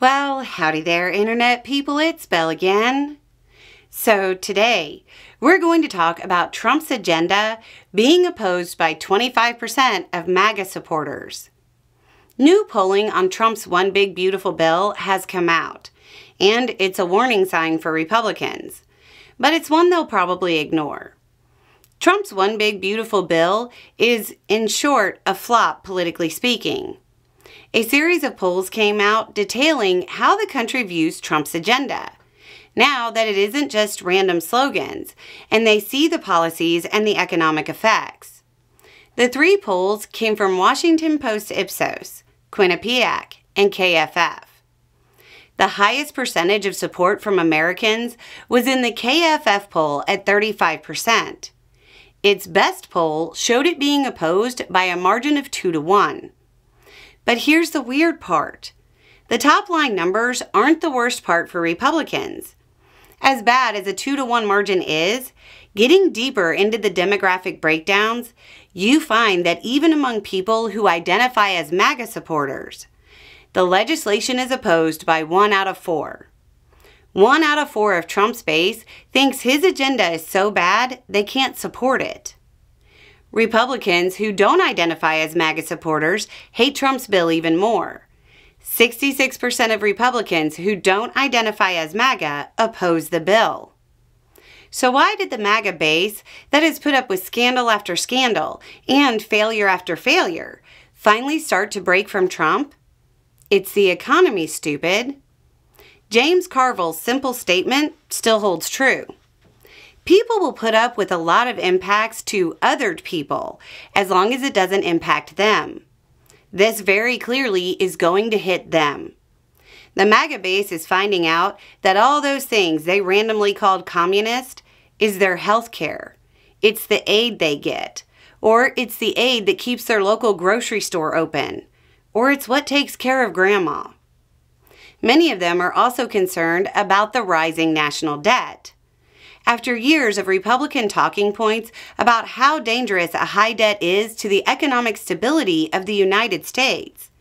Well, howdy there, Internet people, it's Belle again. So today, we're going to talk about Trump's agenda being opposed by 25% of MAGA supporters. New polling on Trump's One Big Beautiful Bill has come out, and it's a warning sign for Republicans, but it's one they'll probably ignore. Trump's One Big Beautiful Bill is, in short, a flop politically speaking. A series of polls came out detailing how the country views Trump's agenda, now that it isn't just random slogans, and they see the policies and the economic effects. The three polls came from Washington Post Ipsos, Quinnipiac, and KFF. The highest percentage of support from Americans was in the KFF poll at 35%. Its best poll showed it being opposed by a margin of 2-1. But here's the weird part. The top line numbers aren't the worst part for Republicans. As bad as a 2-1 margin is, getting deeper into the demographic breakdowns, you find that even among people who identify as MAGA supporters, the legislation is opposed by 1 out of 4. 1 out of 4 of Trump's base thinks his agenda is so bad they can't support it. Republicans who don't identify as MAGA supporters hate Trump's bill even more. 66% of Republicans who don't identify as MAGA oppose the bill. So why did the MAGA base that has put up with scandal after scandal and failure after failure finally start to break from Trump? It's the economy, stupid. James Carville's simple statement still holds true. People will put up with a lot of impacts to othered people as long as it doesn't impact them. This very clearly is going to hit them. The MAGA base is finding out that all those things they randomly called communist is their health care. It's the aid they get, or it's the aid that keeps their local grocery store open, or it's what takes care of grandma. Many of them are also concerned about the rising national debt. After years of Republican talking points about how dangerous a high debt is to the economic stability of the United States,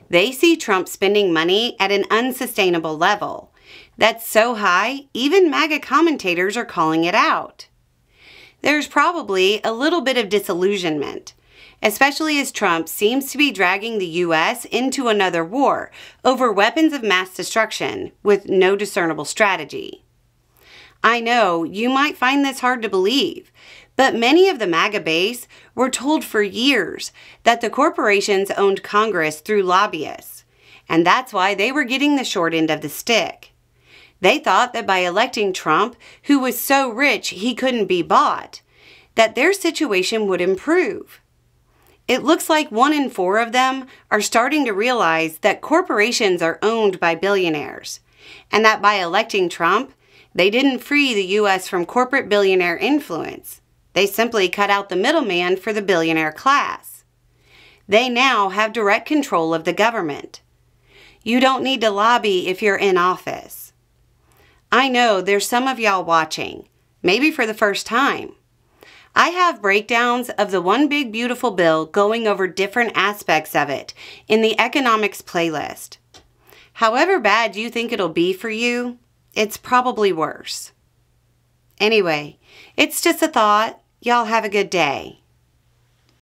they see Trump spending money at an unsustainable level. That's so high, even MAGA commentators are calling it out. There's probably a little bit of disillusionment, especially as Trump seems to be dragging the U.S. into another war over weapons of mass destruction with no discernible strategy. I know you might find this hard to believe, but many of the MAGA base were told for years that the corporations owned Congress through lobbyists, and that's why they were getting the short end of the stick. They thought that by electing Trump, who was so rich he couldn't be bought, that their situation would improve. It looks like 1 in 4 of them are starting to realize that corporations are owned by billionaires, and that by electing Trump, they didn't free the U.S. from corporate billionaire influence. They simply cut out the middleman for the billionaire class. They now have direct control of the government. You don't need to lobby if you're in office. I know there's some of y'all watching, maybe for the first time. I have breakdowns of the One Big Beautiful Bill going over different aspects of it in the economics playlist. However bad you think it'll be for you, it's probably worse. Anyway, it's just a thought. Y'all have a good day.